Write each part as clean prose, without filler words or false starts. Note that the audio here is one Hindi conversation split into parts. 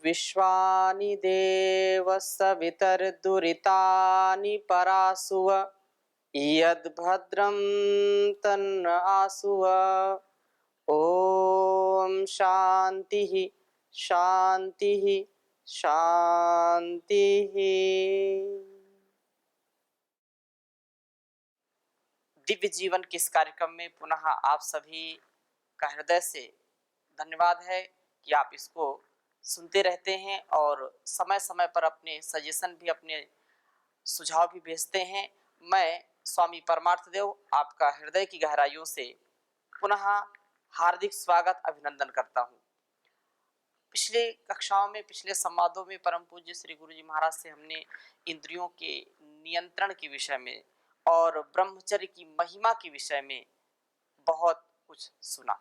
विश्वानि देव सवितर्दुरितानि परासुव यद्भद्रं तन्न आसुव। ओम शांति शांति शांति। दिव्य जीवन के इस कार्यक्रम में पुनः आप सभी का हृदय से धन्यवाद है कि आप इसको सुनते रहते हैं और समय समय पर अपने सजेशन भी, अपने सुझाव भी भेजते हैं। मैं स्वामी परमार्थ देव आपका हृदय की गहराइयों से पुनः हार्दिक स्वागत अभिनंदन करता हूँ। पिछले कक्षाओं में, पिछले संवादों में परम पूज्य श्री गुरु जी महाराज से हमने इंद्रियों के नियंत्रण के विषय में और ब्रह्मचर्य की महिमा के विषय में बहुत कुछ सुना।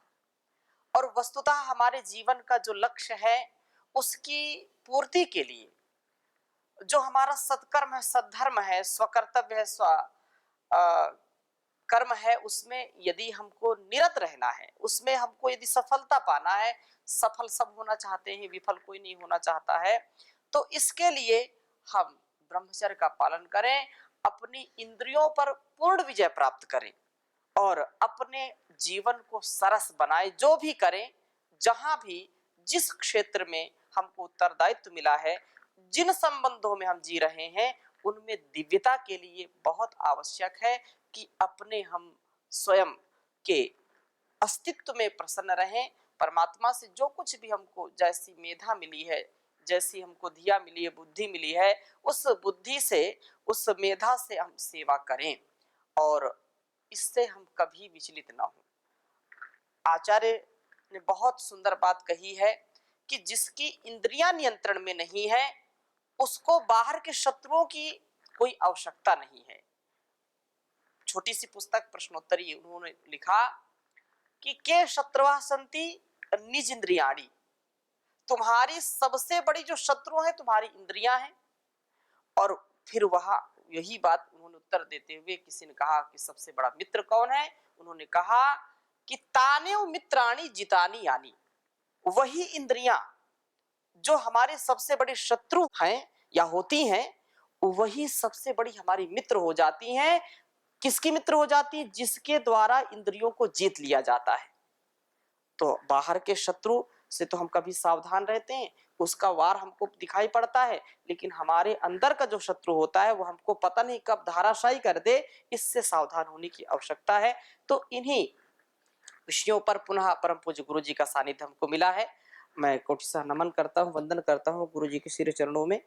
और वस्तुतः हमारे जीवन का जो लक्ष्य है उसकी पूर्ति के लिए जो हमारा सत्कर्म है, सद्धर्म है, स्वकर्तव्य है, कर्म है, उसमें यदि हमको निरत रहना है, उसमें हमको यदि सफलता पाना है, सफल सब होना चाहते हैं, विफल कोई नहीं होना चाहता है, तो इसके लिए हम ब्रह्मचर्य का पालन करें, अपनी इंद्रियों पर पूर्ण विजय प्राप्त करें और अपने जीवन को सरस बनाए। जो भी करें, जहां भी, जिस क्षेत्र में हमको उत्तरदायित्व मिला है, जिन संबंधों में हम जी रहे हैं, उनमें दिव्यता के लिए बहुत आवश्यक है कि अपने हम स्वयं के अस्तित्व में प्रसन्न रहें। परमात्मा से जो कुछ भी हमको जैसी मेधा मिली है, जैसी हमको धिया मिली है, बुद्धि मिली है, उस बुद्धि से, उस मेधा से हम सेवा करें और इससे हम कभी विचलित ना हो। आचार्य ने बहुत सुंदर बात कही है कि जिसकी इंद्रियां नियंत्रण में नहीं है उसको बाहर के शत्रुओं की कोई आवश्यकता नहीं है। छोटी सी पुस्तक प्रश्नोत्तरी उन्होंने लिखा कि के शत्रुवा संति निज इंद्रियाणी, तुम्हारी सबसे बड़ी जो शत्रु है तुम्हारी इंद्रियां हैं। और फिर वहां यही बात उन्होंने उत्तर देते हुए, किसी ने कहा कि सबसे बड़ा मित्र कौन है, उन्होंने कहा कि तानेव मित्राणी जितानी यानी, वही इंद्रियां जो हमारे सबसे बड़े शत्रु हैं या होती हैं, वही सबसे बड़ी हमारी मित्र हो जाती हैं। किसकी मित्र हो जाती है? जिसके द्वारा इंद्रियों को जीत लिया जाता है। तो बाहर के शत्रु से तो हम कभी सावधान रहते हैं, उसका वार हमको दिखाई पड़ता है, लेकिन हमारे अंदर का जो शत्रु होता है वो हमको पता नहीं कब धाराशायी कर दे, इससे सावधान होने की आवश्यकता है। तो इन्हीं विषयों पर पुनः परम पूज्य गुरु जी का सानिध्य हमको मिला है। मैं कोटिशः नमन करता हूँ, वंदन करता हूँ गुरु जी के श्री चरणों में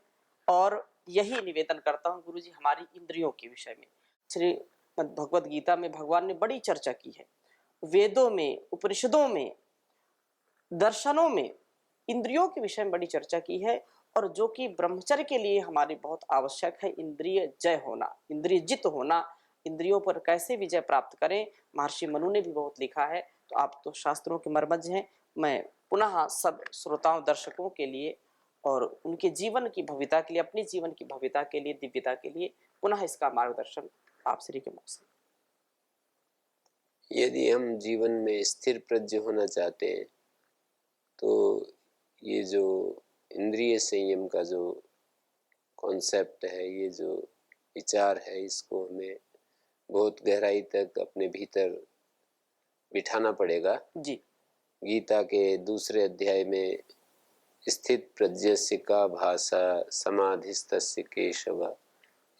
और यही निवेदन करता हूँ गुरु जी हमारी इंद्रियों के विषय में। श्रीमद् भगवद गीता में भगवान ने बड़ी चर्चा की है, वेदों में, उपनिषदों में, दर्शनों में इंद्रियों के विषय में बड़ी चर्चा की है और जो कि ब्रह्मचर्य के लिए हमारी बहुत आवश्यक है। इंद्रिय जय होना, इंद्रिय जित होना, इंद्रियों पर कैसे विजय प्राप्त करें, महर्षि मनु ने भी बहुत लिखा है। तो आप तो शास्त्रों के मर्मज्ञ हैं। मैं पुनः सब श्रोताओं, दर्शकों के लिए और उनके जीवन की भव्यता के लिए, अपने जीवन की भव्यता के लिए, दिव्यता के लिए पुनः इसका मार्गदर्शन आप श्री के मुख से। यदि हम जीवन में स्थिर प्रज्ञ होना चाहते हैं तो ये जो इंद्रिय संयम का जो कॉन्सेप्ट है, ये जो विचार है, इसको हमें बहुत गहराई तक अपने भीतर बिठाना पड़ेगा। जी। गीता के दूसरे अध्याय में स्थित प्रज्ञस्य का भाषा समाधिस्तस्य केशव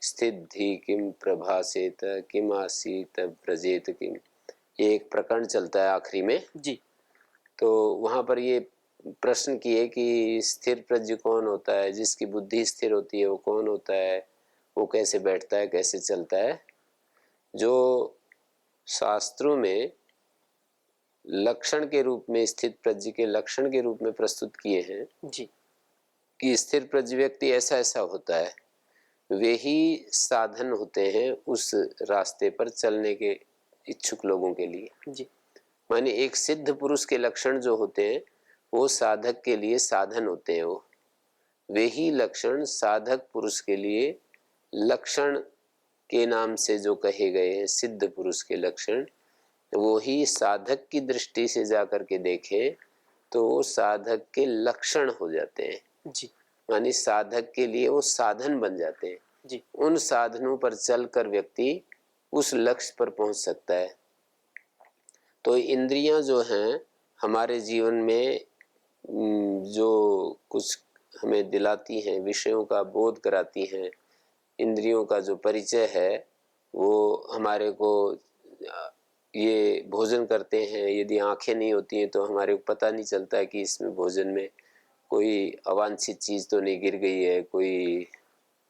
स्थिति किम प्रभासेत किम आसीत ब्रजेत किम, ये एक प्रकरण चलता है आखिरी में जी। तो वहां पर ये प्रश्न किए कि स्थिर प्रज्ञ कौन होता है, जिसकी बुद्धि स्थिर होती है वो कौन होता है, वो कैसे बैठता है, कैसे चलता है। जो शास्त्रों में लक्षण के रूप में, स्थित प्रज्ञ के लक्षण के रूप में प्रस्तुत किए हैं जी। कि स्थिर प्रज्ञ व्यक्ति ऐसा ऐसा होता है, वे ही साधन होते हैं उस रास्ते पर चलने के इच्छुक लोगों के लिए। जी। माने एक सिद्ध पुरुष के लक्षण जो होते हैं वो साधक के लिए साधन होते हैं। वे ही लक्षण साधक पुरुष के लिए लक्षण के नाम से जो कहे गए हैं, सिद्ध पुरुष के लक्षण, वो ही साधक की दृष्टि से जाकर के देखें तो वो साधक के लक्षण हो जाते हैं। जी मानी साधक के लिए वो साधन बन जाते हैं। जी उन साधनों पर चलकर व्यक्ति उस लक्ष्य पर पहुंच सकता है। तो इंद्रियां जो हैं हमारे जीवन में जो कुछ हमें दिलाती हैं, विषयों का बोध कराती हैं, इंद्रियों का जो परिचय है वो हमारे को ये भोजन करते हैं। यदि आंखें नहीं होती हैं तो हमारे को पता नहीं चलता है कि इसमें भोजन में कोई अवांछित चीज़ तो नहीं गिर गई है, कोई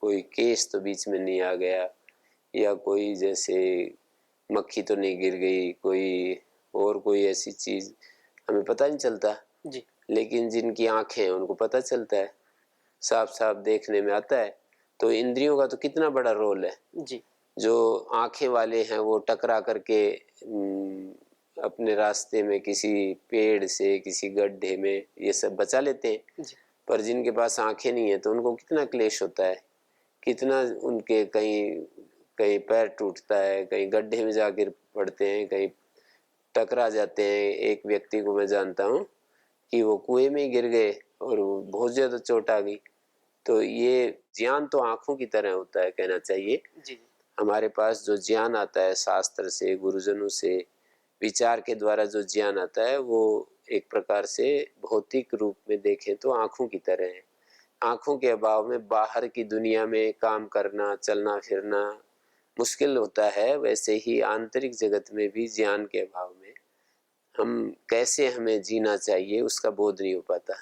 कोई केस तो बीच में नहीं आ गया, या कोई जैसे मक्खी तो नहीं गिर गई, कोई और कोई ऐसी चीज़ हमें पता नहीं चलता। जी लेकिन जिनकी आंखें हैं उनको पता चलता है, साफ साफ देखने में आता है। तो इंद्रियों का तो कितना बड़ा रोल है। जी जो आंखें वाले हैं वो टकरा करके अपने रास्ते में किसी पेड़ से, किसी गड्ढे में ये सब बचा लेते हैं। जी पर जिनके पास आंखें नहीं है तो उनको कितना क्लेश होता है, कितना उनके कहीं कहीं पैर टूटता है, कहीं गड्ढे में जाकर पड़ते हैं, कहीं टकरा जाते हैं। एक व्यक्ति को मैं जानता हूँ कि वो कुएं में गिर गए और बहुत ज्यादा चोट आ गई। तो ये ज्ञान तो आंखों की तरह होता है, कहना चाहिए। जी हमारे पास जो ज्ञान आता है शास्त्र से, गुरुजनों से, विचार के द्वारा जो ज्ञान आता है वो एक प्रकार से भौतिक रूप में देखें तो आंखों की तरह है। आंखों के अभाव में बाहर की दुनिया में काम करना, चलना फिरना मुश्किल होता है। वैसे ही आंतरिक जगत में भी ज्ञान के अभाव में हम कैसे हमें जीना चाहिए उसका बोध नहीं हो पाता।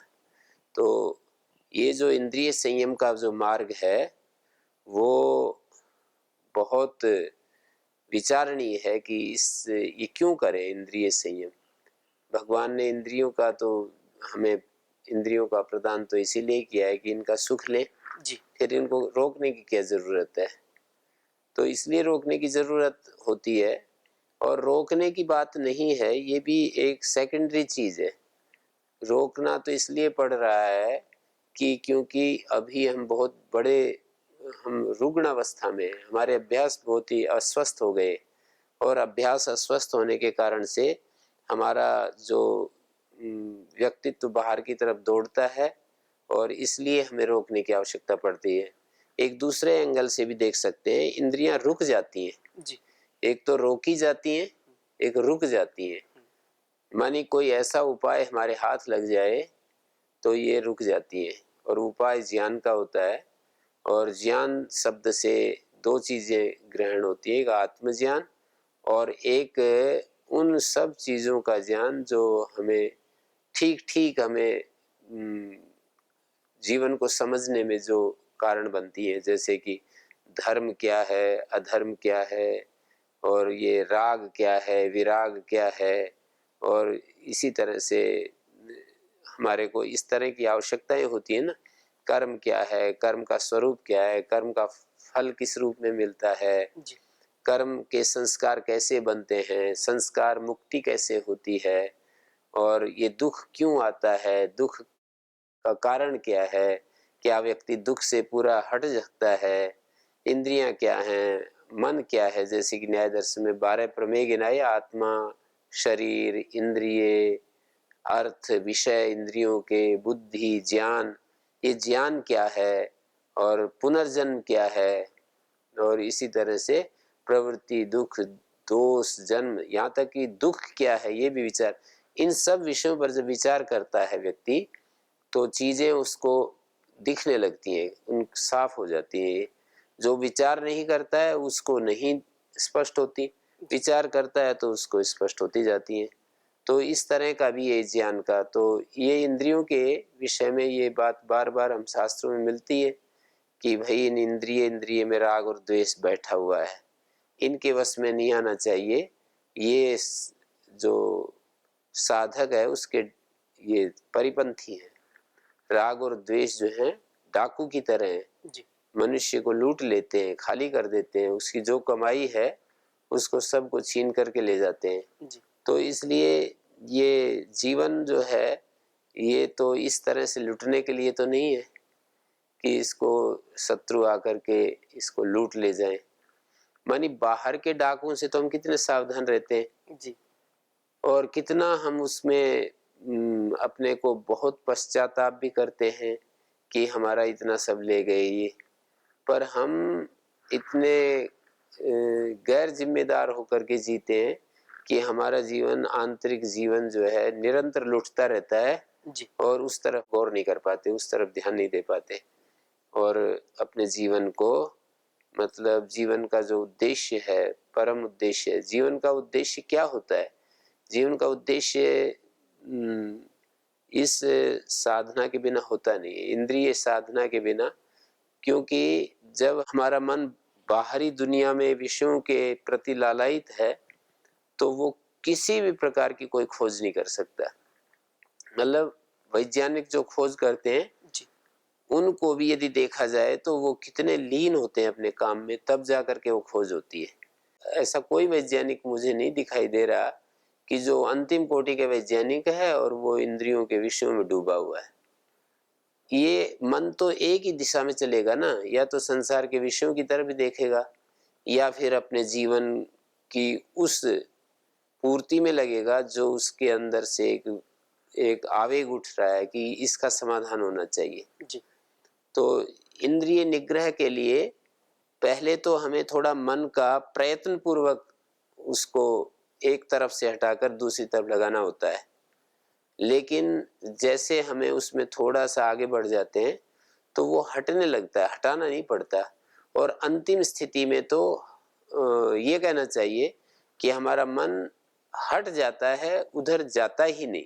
तो ये जो इंद्रिय संयम का जो मार्ग है वो बहुत विचारणीय है कि इस ये क्यों करें इंद्रिय संयम। भगवान ने इंद्रियों का तो हमें इंद्रियों का प्रदान तो इसीलिए किया है कि इनका सुख लें, जी फिर इनको रोकने की क्या जरूरत है। तो इसलिए रोकने की जरूरत होती है। और रोकने की बात नहीं है, ये भी एक सेकेंडरी चीज है। रोकना तो इसलिए पड़ रहा है कि क्योंकि अभी हम बहुत बड़े, हम रुग्ण अवस्था में, हमारे अभ्यास बहुत ही अस्वस्थ हो गए। और अभ्यास अस्वस्थ होने के कारण से हमारा जो व्यक्तित्व बाहर की तरफ दौड़ता है, और इसलिए हमें रोकने की आवश्यकता पड़ती है। एक दूसरे एंगल से भी देख सकते हैं, इंद्रियां रुक जाती हैं। जी एक तो रोकी जाती हैं, एक रुक जाती हैं। मानी कोई ऐसा उपाय हमारे हाथ लग जाए तो ये रुक जाती है। और उपाय ज्ञान का होता है। और ज्ञान शब्द से दो चीजें ग्रहण होती है, एक आत्मज्ञान और एक उन सब चीजों का ज्ञान जो हमें ठीक ठीक हमें जीवन को समझने में जो कारण बनती है। जैसे कि धर्म क्या है, अधर्म क्या है, और ये राग क्या है, विराग क्या है। और इसी तरह से हमारे को इस तरह की आवश्यकताएं होती है ना। कर्म क्या है, कर्म का स्वरूप क्या है, कर्म का फल किस रूप में मिलता है, जी कर्म के संस्कार कैसे बनते हैं, संस्कार मुक्ति कैसे होती है, और ये दुख क्यों आता है, दुख का कारण क्या है, क्या व्यक्ति दुख से पूरा हट सकता है, इंद्रियां क्या हैं, मन क्या है। जैसे कि न्याय दर्शन में 12 प्रमेय गिनाए, आत्मा, शरीर, इंद्रिय, अर्थ, विषय इंद्रियों के, बुद्धि, ज्ञान। ये ज्ञान क्या है और पुनर्जन्म क्या है, और इसी तरह से प्रवृत्ति, दुख, दोष, जन्म, यहाँ तक कि दुख क्या है ये भी विचार। इन सब विषयों पर जब विचार करता है व्यक्ति तो चीजें उसको दिखने लगती हैं, उन साफ हो जाती हैं। जो विचार नहीं करता है उसको नहीं स्पष्ट होती, विचार करता है तो उसको स्पष्ट होती जाती हैं। तो इस तरह का भी ये ज्ञान का, तो ये इंद्रियों के विषय में ये बात बार बार हम शास्त्रों में मिलती है कि भाई इन इंद्रिय में राग और द्वेष बैठा हुआ है, इनके वश में नहीं आना चाहिए। ये जो साधक है उसके ये परिपंथी है। राग और द्वेष जो है डाकू की तरह है, जी मनुष्य को लूट लेते हैं, खाली कर देते हैं, उसकी जो कमाई है उसको सबको छीन करके ले जाते हैं। जी तो इसलिए ये जीवन जो है ये तो इस तरह से लूटने के लिए तो नहीं है कि इसको शत्रु आकर के इसको लूट ले जाए। मानी बाहर के डाकुओं से तो हम कितने सावधान रहते हैं, जी और कितना हम उसमें अपने को बहुत पश्चाताप भी करते हैं कि हमारा इतना सब ले गए ये, पर हम इतने गैर जिम्मेदार होकर के जीते हैं कि हमारा जीवन, आंतरिक जीवन जो है निरंतर लुटता रहता है जी और उस तरफ गौर नहीं कर पाते, उस तरफ ध्यान नहीं दे पाते। और अपने जीवन को, मतलब जीवन का जो उद्देश्य है, परम उद्देश्य, जीवन का उद्देश्य क्या होता है? जीवन का उद्देश्य इस साधना के बिना होता नहीं है, इंद्रिय साधना के बिना। क्योंकि जब हमारा मन बाहरी दुनिया में विषयों के प्रति लालायित है तो वो किसी भी प्रकार की कोई खोज नहीं कर सकता। मतलब वैज्ञानिक जो खोज करते हैं जी उनको भी यदि देखा जाए तो वो कितने लीन होते हैं अपने काम में, तब जा करके वो खोज होती है। ऐसा कोई वैज्ञानिक मुझे नहीं दिखाई दे रहा कि जो अंतिम कोटि के वैज्ञानिक है और वो इंद्रियों के विषयों में डूबा हुआ है। ये मन तो एक ही दिशा में चलेगा ना, या तो संसार के विषयों की तरफ देखेगा या फिर अपने जीवन की उस पूर्ति में लगेगा जो उसके अंदर से एक आवेग उठ रहा है कि इसका समाधान होना चाहिए। जी तो इंद्रिय निग्रह के लिए पहले तो हमें थोड़ा मन का प्रयत्न पूर्वक उसको एक तरफ से हटाकर दूसरी तरफ लगाना होता है। लेकिन जैसे हमें उसमें थोड़ा सा आगे बढ़ जाते हैं तो वो हटने लगता है, हटाना नहीं पड़ता। और अंतिम स्थिति में तो ये कहना चाहिए कि हमारा मन हट जाता है, उधर जाता ही नहीं।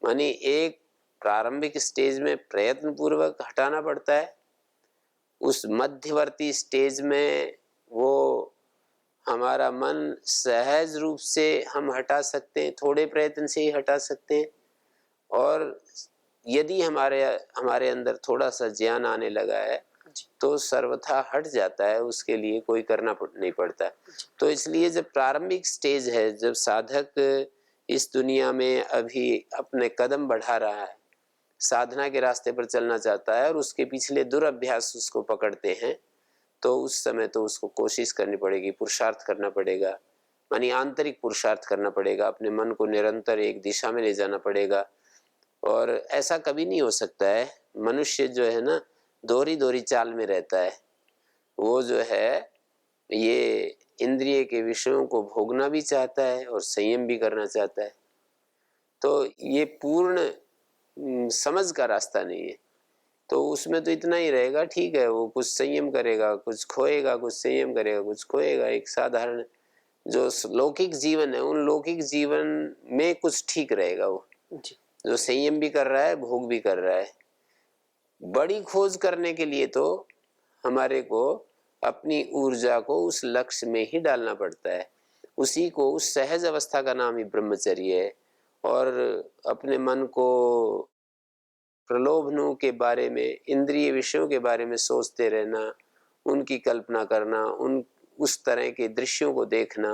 मानी एक प्रारंभिक स्टेज में प्रयत्न पूर्वक हटाना पड़ता है, उस मध्यवर्ती स्टेज में वो हमारा मन सहज रूप से हम हटा सकते हैं, थोड़े प्रयत्न से ही हटा सकते हैं। और यदि हमारे हमारे अंदर थोड़ा सा ज्ञान आने लगा है तो सर्वथा हट जाता है, उसके लिए कोई करना नहीं पड़ता। तो इसलिए जब प्रारंभिक स्टेज है, जब साधक इस दुनिया में अभी अपने कदम बढ़ा रहा है, साधना के रास्ते पर चलना चाहता है और उसके पिछले दुरभ्यास उसको पकड़ते हैं, तो उस समय तो उसको कोशिश करनी पड़ेगी, पुरुषार्थ करना पड़ेगा। मानी आंतरिक पुरुषार्थ करना पड़ेगा, अपने मन को निरंतर एक दिशा में ले जाना पड़ेगा। और ऐसा कभी नहीं हो सकता है, मनुष्य जो है ना दोहरी दोहरी चाल में रहता है। वो जो है ये इंद्रिय के विषयों को भोगना भी चाहता है और संयम भी करना चाहता है। तो ये पूर्ण समझ का रास्ता नहीं है। तो उसमें तो इतना ही रहेगा, ठीक है, वो कुछ संयम करेगा, कुछ खोएगा, कुछ संयम करेगा, कुछ खोएगा। एक साधारण जो लौकिक जीवन है, उन लौकिक जीवन में कुछ ठीक रहेगा। वो जी जो संयम भी कर रहा है, भोग भी कर रहा है। बड़ी खोज करने के लिए तो हमारे को अपनी ऊर्जा को उस लक्ष्य में ही डालना पड़ता है। उसी को, उस सहज अवस्था का नाम ही ब्रह्मचर्य है। और अपने मन को प्रलोभनों के बारे में, इंद्रिय विषयों के बारे में सोचते रहना, उनकी कल्पना करना, उन उस तरह के दृश्यों को देखना,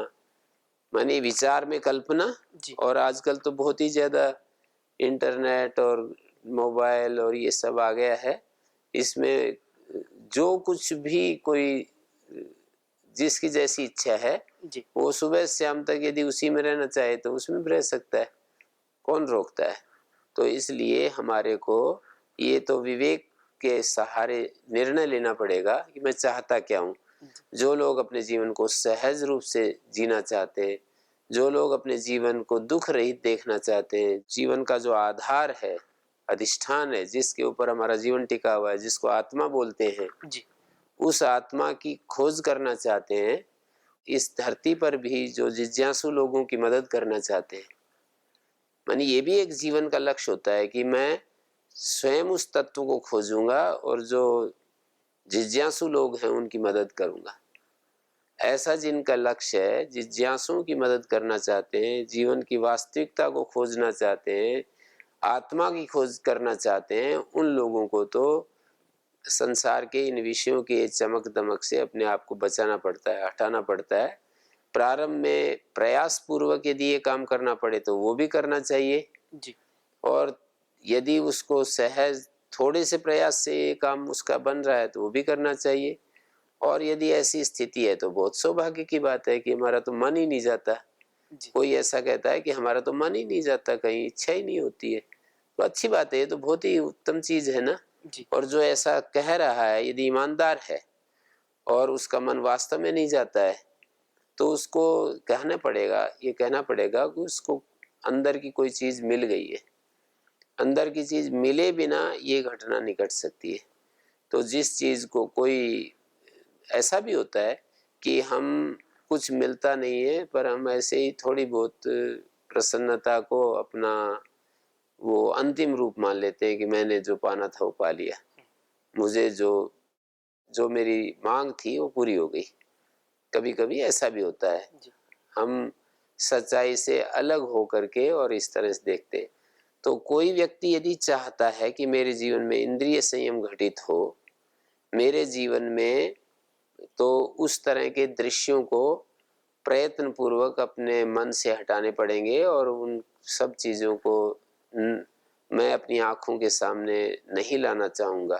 माने विचार में कल्पना। जी और आजकल तो बहुत ही ज्यादा इंटरनेट और मोबाइल और ये सब आ गया है, इसमें जो कुछ भी कोई जिसकी जैसी इच्छा है जी वो सुबह से शाम तक यदि उसी में रहना चाहे तो उसमें भी रह सकता है, कौन रोकता है। तो इसलिए हमारे को ये तो विवेक के सहारे निर्णय लेना पड़ेगा कि मैं चाहता क्या हूँ। जो लोग अपने जीवन को सहज रूप से जीना चाहते हैं, जो लोग अपने जीवन को दुख रहित देखना चाहते हैं, जीवन का जो आधार है, अधिष्ठान है, जिसके ऊपर हमारा जीवन टिका हुआ है, जिसको आत्मा बोलते हैं, जी उस आत्मा की खोज करना चाहते हैं, इस धरती पर भी जो जिज्ञासु लोगों की मदद करना चाहते हैं। मानी ये भी एक जीवन का लक्ष्य होता है कि मैं स्वयं उस तत्व को खोजूंगा और जो जिज्ञासु लोग हैं उनकी मदद करूंगा। ऐसा जिनका लक्ष्य है, जिज्ञासुओं की मदद करना चाहते हैं, जीवन की वास्तविकता को खोजना चाहते हैं, आत्मा की खोज करना चाहते हैं, उन लोगों को तो संसार के इन विषयों की चमक दमक से अपने आप को बचाना पड़ता है, हटाना पड़ता है। प्रारंभ में प्रयास पूर्वक यदि ये काम करना पड़े तो वो भी करना चाहिए। जी और यदि उसको सहज थोड़े से प्रयास से ये काम उसका बन रहा है तो वो भी करना चाहिए। और यदि ऐसी स्थिति है तो बहुत सौभाग्य की बात है कि हमारा तो मन ही नहीं जाता। जी कोई ऐसा कहता है कि हमारा तो मन ही नहीं जाता, कहीं इच्छा ही नहीं होती है, तो अच्छी बात है, ये तो बहुत ही उत्तम चीज है ना। जी और जो ऐसा कह रहा है यदि ईमानदार है और उसका मन वास्तव में नहीं जाता है, तो उसको ये कहना पड़ेगा कि उसको अंदर की कोई चीज मिल गई है। अंदर की चीज मिले बिना ये घटना नहीं घट सकती है। तो जिस चीज को कोई, ऐसा भी होता है कि हम कुछ मिलता नहीं है पर हम ऐसे ही थोड़ी बहुत प्रसन्नता को अपना वो अंतिम रूप मान लेते हैं कि मैंने जो पाना था वो पा लिया, मुझे जो जो मेरी मांग थी वो पूरी हो गई। कभी कभी ऐसा भी होता है, जी हम सच्चाई से अलग हो करके और इस तरह से देखते हैं। तो कोई व्यक्ति यदि चाहता है कि मेरे जीवन में इंद्रिय संयम घटित हो, मेरे जीवन में, तो उस तरह के दृश्यों को प्रयत्न पूर्वक अपने मन से हटाने पड़ेंगे और उन सब चीजों को मैं अपनी आंखों के सामने नहीं लाना चाहूंगा।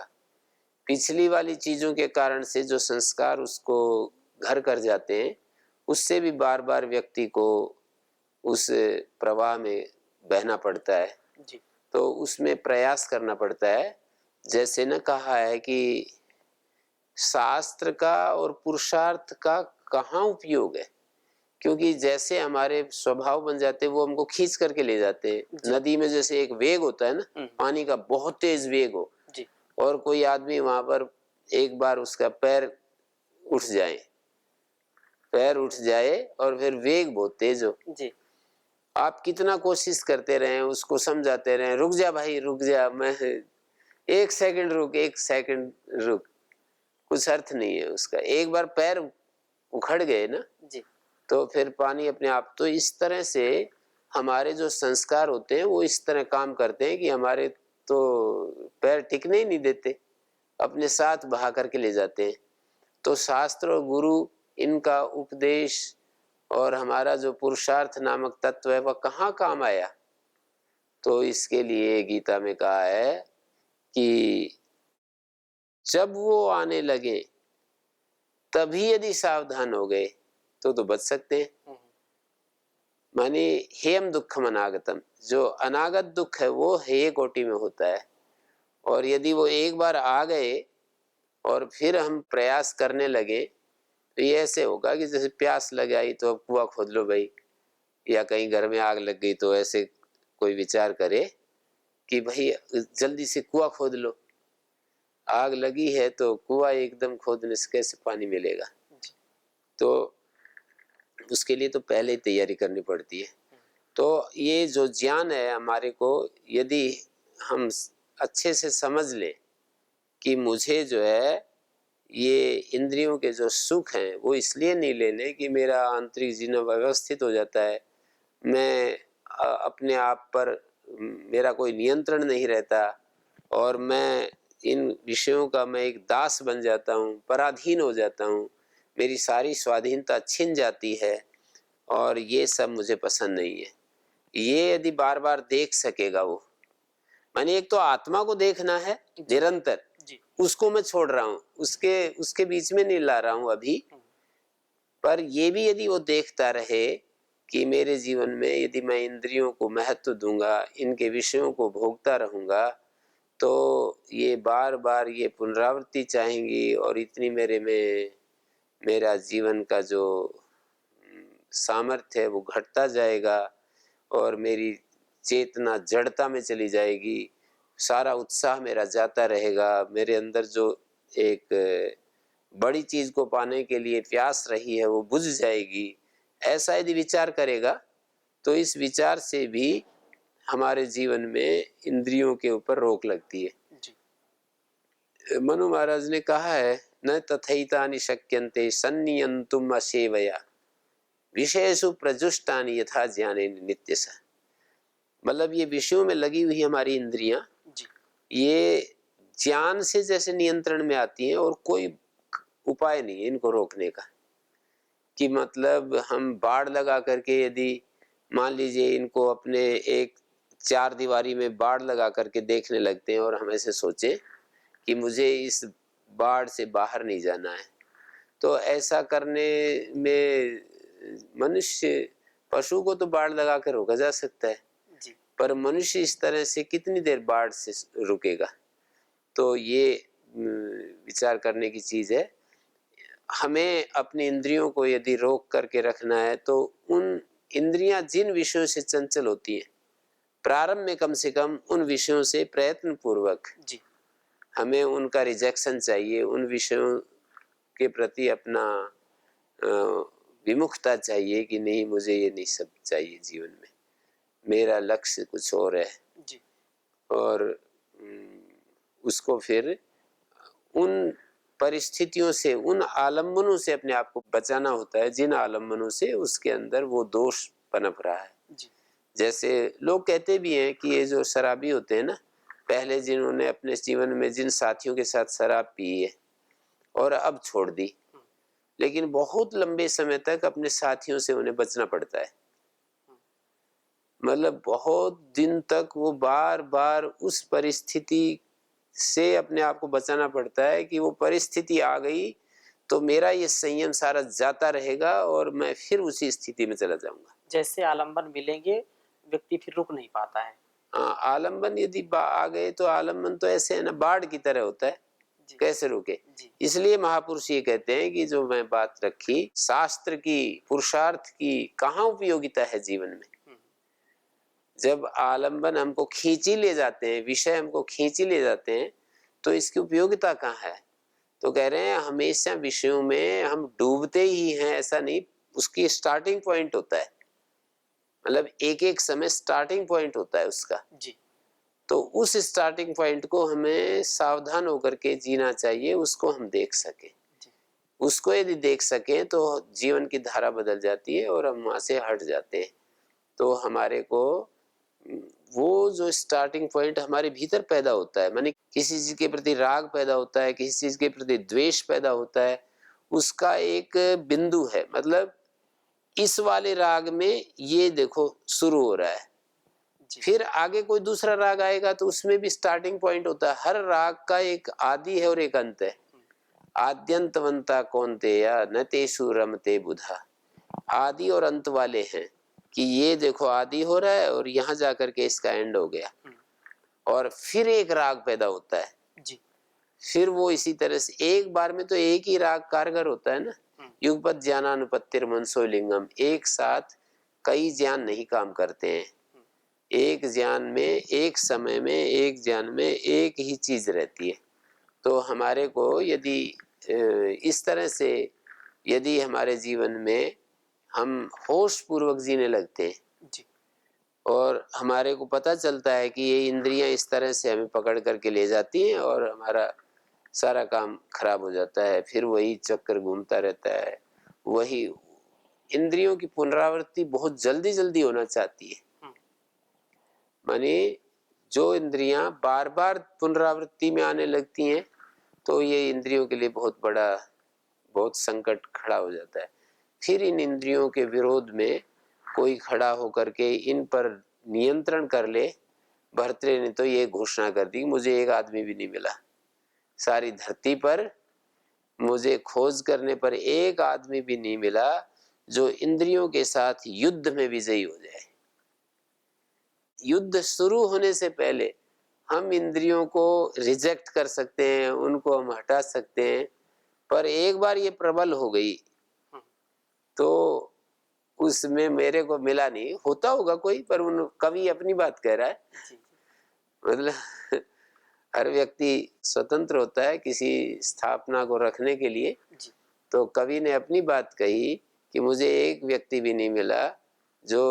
पिछली वाली चीजों के कारण से जो संस्कार उसको घर कर जाते हैं, उससे भी बार बार व्यक्ति को उस प्रवाह में बहना पड़ता है। जी तो उसमें प्रयास करना पड़ता है। जैसे न कहा है कि शास्त्र का और पुरुषार्थ का कहाँ उपयोग है, क्योंकि जैसे हमारे स्वभाव बन जाते हैं वो हमको खींच करके ले जाते हैं। जी नदी में जैसे एक वेग होता है ना, पानी का बहुत तेज वेग हो, जी और कोई आदमी वहां पर एक बार उसका पैर उठ जाए और फिर वेग बहुत तेज हो, जी आप कितना कोशिश करते रहे, उसको समझाते रहे, रुक जा भाई रुक जा, मैं 1 सेकंड रुक, 1 सेकंड रुक, कुछ अर्थ नहीं है उसका। एक बार पैर उखड़ गए ना, जी तो फिर पानी अपने आप। तो इस तरह से हमारे जो संस्कार होते हैं वो इस तरह काम करते हैं कि हमारे तो पैर टिकने ही नहीं देते, अपने साथ बहा करके ले जाते हैं। तो शास्त्र और गुरु, इनका उपदेश और हमारा जो पुरुषार्थ नामक तत्व है वह कहाँ काम आया। तो इसके लिए गीता में कहा है कि जब वो आने लगे तभी यदि सावधान हो गए तो बच सकते हैं। माने हेयम दुखम अनागतम, जो अनागत दुख है वो हेय कोटि में होता है। और यदि वो एक बार आ गए और फिर हम प्रयास करने लगे, तो ये ऐसे होगा कि जैसे प्यास लग आई तो अब कुआं खोद लो भाई, या कहीं घर में आग लग गई तो ऐसे कोई विचार करे कि भाई जल्दी से कुआं खोद लो। आग लगी है तो कुआं एकदम खोदने से कैसे पानी मिलेगा। तो उसके लिए तो पहले ही तैयारी करनी पड़ती है। तो ये जो ज्ञान है हमारे को, यदि हम अच्छे से समझ लें कि मुझे जो है ये इंद्रियों के जो सुख हैं वो इसलिए नहीं लेने कि मेरा आंतरिक जीवन व्यवस्थित हो जाता है, मैं अपने आप पर मेरा कोई नियंत्रण नहीं रहता, और मैं इन विषयों का मैं एक दास बन जाता हूँ, पराधीन हो जाता हूँ, मेरी सारी स्वाधीनता छिन जाती है, और ये सब मुझे पसंद नहीं है। ये यदि बार बार देख सकेगा वो, माने एक तो आत्मा को देखना है निरंतर, उसको मैं छोड़ रहा हूँ, उसके बीच में नहीं ला रहा हूँ अभी, पर ये भी यदि वो देखता रहे कि मेरे जीवन में यदि मैं इंद्रियों को महत्व दूंगा, इनके विषयों को भोगता रहूंगा, तो ये बार बार ये पुनरावृत्ति चाहेंगी और इतनी मेरा जीवन का जो सामर्थ्य है वो घटता जाएगा, और मेरी चेतना जड़ता में चली जाएगी, सारा उत्साह मेरा जाता रहेगा, मेरे अंदर जो एक बड़ी चीज को पाने के लिए प्यास रही है वो बुझ जाएगी। ऐसा यदि विचार करेगा तो इस विचार से भी हमारे जीवन में इंद्रियों के ऊपर रोक लगती है। मनु महाराज ने कहा है, न तथैतानि शक्यन्ते सन्नियंतुम असेवया विषयसु प्रजुष्टानि यथा ज्ञानेन नित्यसा। मतलब ये विषयों में लगी हुई हमारी इंद्रियां, ये ज्ञान से जैसे नियंत्रण में आती हैं, और कोई उपाय नहीं है इनको रोकने का। कि मतलब हम बाड़ लगा करके यदि मान लीजिए इनको अपने एक 4 दीवारी में बाड़ लगा करके देखने लगते हैं, और हम ऐसे सोचे कि मुझे इस बाढ़ से बाहर नहीं जाना है, तो ऐसा करने में मनुष्य, पशु को तो बाढ़ लगा कर रोका जा सकता है, पर मनुष्य इस तरह से कितनी देर बाढ़ से रुकेगा। तो ये विचार करने की चीज़ है। हमें अपनी इंद्रियों को यदि रोक करके रखना है तो उन इंद्रियां जिन विषयों से चंचल होती हैं, प्रारंभ में कम से कम उन विषयों से प्रयत्न पूर्वक जी हमें उनका रिजेक्शन चाहिए, उन विषयों के प्रति अपना विमुखता चाहिए कि नहीं, मुझे ये नहीं सब चाहिए जीवन में, मेरा लक्ष्य कुछ और है। जी और उसको फिर उन परिस्थितियों से, उन आलम्बनों से अपने आप को बचाना होता है जिन आलम्बनों से उसके अंदर वो दोष पनप रहा है। जी जैसे लोग कहते भी हैं कि ये जो शराबी होते हैं ना, पहले जिन्होंने अपने जीवन में जिन साथियों के साथ शराब पी है और अब छोड़ दी, लेकिन बहुत लंबे समय तक अपने साथियों से उन्हें बचना पड़ता है। मतलब बहुत दिन तक वो बार बार उस परिस्थिति से अपने आप को बचाना पड़ता है कि वो परिस्थिति आ गई तो मेरा ये संयम सारा जाता रहेगा और मैं फिर उसी स्थिति में चला जाऊंगा। जैसे आलम्बन मिलेंगे व्यक्ति फिर रुक नहीं पाता है। हाँ, आलम्बन यदि आ गए तो आलम्बन तो ऐसे है ना, बाढ़ की तरह होता है, जी कैसे रुके। जी इसलिए महापुरुष ये कहते हैं कि जो मैं बात रखी शास्त्र की, पुरुषार्थ की कहाँ उपयोगिता है जीवन में, जब आलम्बन हमको खींची ले जाते हैं, विषय हमको खींची ले जाते हैं, तो इसकी उपयोगिता कहाँ है। तो कह रहे हैं हमेशा विषयों में हम डूबते ही हैं ऐसा नहीं, उसकी स्टार्टिंग पॉइंट होता है, मतलब एक एक समय स्टार्टिंग पॉइंट होता है उसका। जी तो उस स्टार्टिंग पॉइंट को हमें सावधान होकर के जीना चाहिए, उसको हम देख सकें। जी उसको यदि देख सकें तो जीवन की धारा बदल जाती है और हम वहां से हट जाते हैं। तो हमारे को वो जो स्टार्टिंग पॉइंट हमारे भीतर पैदा होता है, माने किसी चीज के प्रति राग पैदा होता है, किसी चीज के प्रति द्वेष पैदा होता है, उसका एक बिंदु है। मतलब इस वाले राग में ये देखो शुरू हो रहा है, जी फिर आगे कोई दूसरा राग आएगा तो उसमें भी स्टार्टिंग पॉइंट होता है। हर राग का एक आदि है और एक अंत है। आद्यंतवंता कौन्तेय न तेषु रमते बुधा, आदि और अंत वाले हैं कि ये देखो आदि हो रहा है और यहाँ जाकर के इसका एंड हो गया, और फिर एक राग पैदा होता है। जी फिर वो इसी तरह से एक बार में तो एक ही राग कारगर होता है ना। युगपत ज्ञानानुपत्तिर मनसो लिंगम, एक साथ कई ज्ञान नहीं काम करते हैं, एक ज्ञान में, एक समय में, एक ज्ञान में एक ही चीज रहती है। तो हमारे को यदि इस तरह से यदि हमारे जीवन में हम होश पूर्वक जीने लगते हैं जी और हमारे को पता चलता है कि ये इंद्रियां इस तरह से हमें पकड़ करके ले जाती हैं और हमारा सारा काम खराब हो जाता है, फिर वही चक्कर घूमता रहता है। वही इंद्रियों की पुनरावृत्ति बहुत जल्दी जल्दी होना चाहती है। माने जो इंद्रियां बार बार पुनरावृत्ति में आने लगती हैं तो ये इंद्रियों के लिए बहुत बड़ा, बहुत संकट खड़ा हो जाता है। फिर इन इंद्रियों के विरोध में कोई खड़ा होकर के इन पर नियंत्रण कर ले। भर्तृहरि ने तो ये घोषणा कर दी, मुझे एक आदमी भी नहीं मिला सारी धरती पर, मुझे खोज करने पर एक आदमी भी नहीं मिला जो इंद्रियों के साथ युद्ध में विजयी हो जाए। युद्ध शुरू होने से पहले हम इंद्रियों को रिजेक्ट कर सकते हैं, उनको हम हटा सकते हैं, पर एक बार ये प्रबल हो गई तो उसमें मेरे को मिला नहीं। होता होगा कोई, पर उन कवि अपनी बात कह रहा है। मतलब हर व्यक्ति स्वतंत्र होता है किसी स्थापना को रखने के लिए। तो कवि ने अपनी बात कही कि मुझे एक व्यक्ति भी नहीं मिला जो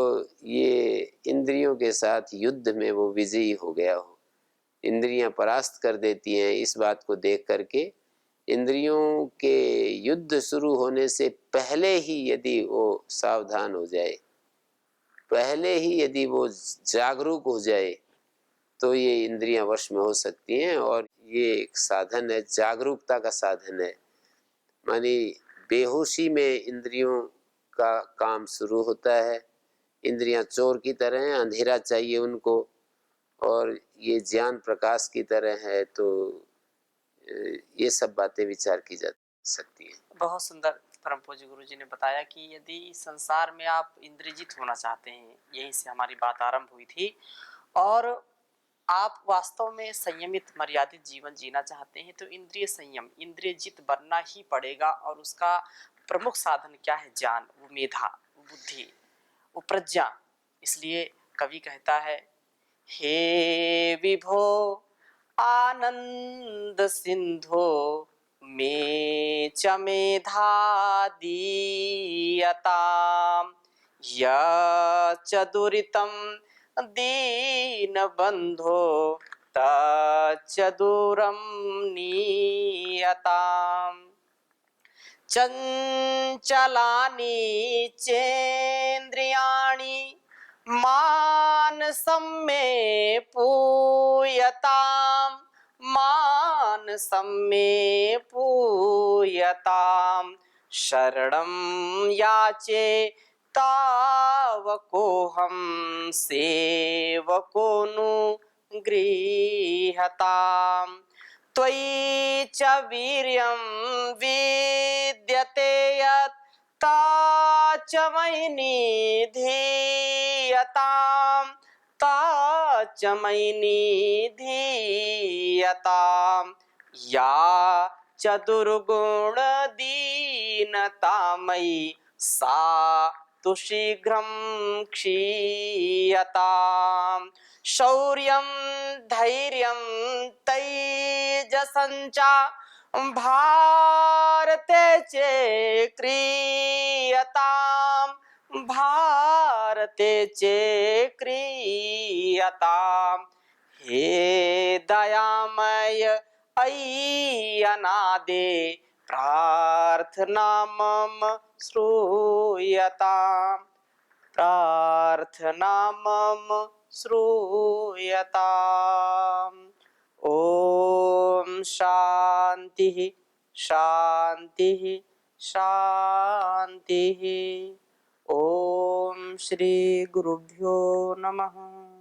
ये इंद्रियों के साथ युद्ध में वो विजयी हो गया हो। इंद्रियां परास्त कर देती हैं, इस बात को देख करके इंद्रियों के युद्ध शुरू होने से पहले ही यदि वो सावधान हो जाए, पहले ही यदि वो जागरूक हो जाए तो ये इंद्रियां वश में हो सकती हैं। और ये एक साधन है, जागरूकता का साधन है। मानी बेहोशी में इंद्रियों का काम शुरू होता है। इंद्रियां चोर की तरह हैं, अंधेरा चाहिए उनको, और ये ज्ञान प्रकाश की तरह है। तो ये सब बातें विचार की जा सकती है। बहुत सुंदर परम पूज्य गुरु जी ने बताया कि यदि संसार में आप इंद्रजित होना चाहते हैं, यहीं से हमारी बात आरंभ हुई थी, और आप वास्तव में संयमित मर्यादित जीवन जीना चाहते हैं तो इंद्रिय संयम, इंद्रिय जित बनना ही पड़ेगा। और उसका प्रमुख साधन क्या है? ज्ञान, वो मेधा, वो बुद्धि, वो प्रज्ञा। इसलिए कवि कहता है, हे विभो आनंद सिंधो मे च मेधा दीयताम् यच्च दुरितं दीनबन्धो तच्च दूरं नीयताम् चञ्चलानि चेन्द्रियाणि मानसं मे पूयताम् मानसं मे पूयताम् शरणं याचे तावकोऽहं सेवको नु गृह्यताम् त्वयि च वीर्यं विद्यते यत् ताच मयि निधीयताम् ताच मयि निधीयताम् या च दुर्गुणदीनता मयि सा तु शीघ्रं क्षीयताम् शौर्यं धैर्यं तैजसञ्च भारते चे क्रियताम् भारते चे क्रियताम् हे दयामय अयि अनादे प्रार्थना मम श्रूयताम् प्रार्थना मम श्रूयताम्। ओम शांति शांति शांति। ओम श्री गुरुभ्यो नमः।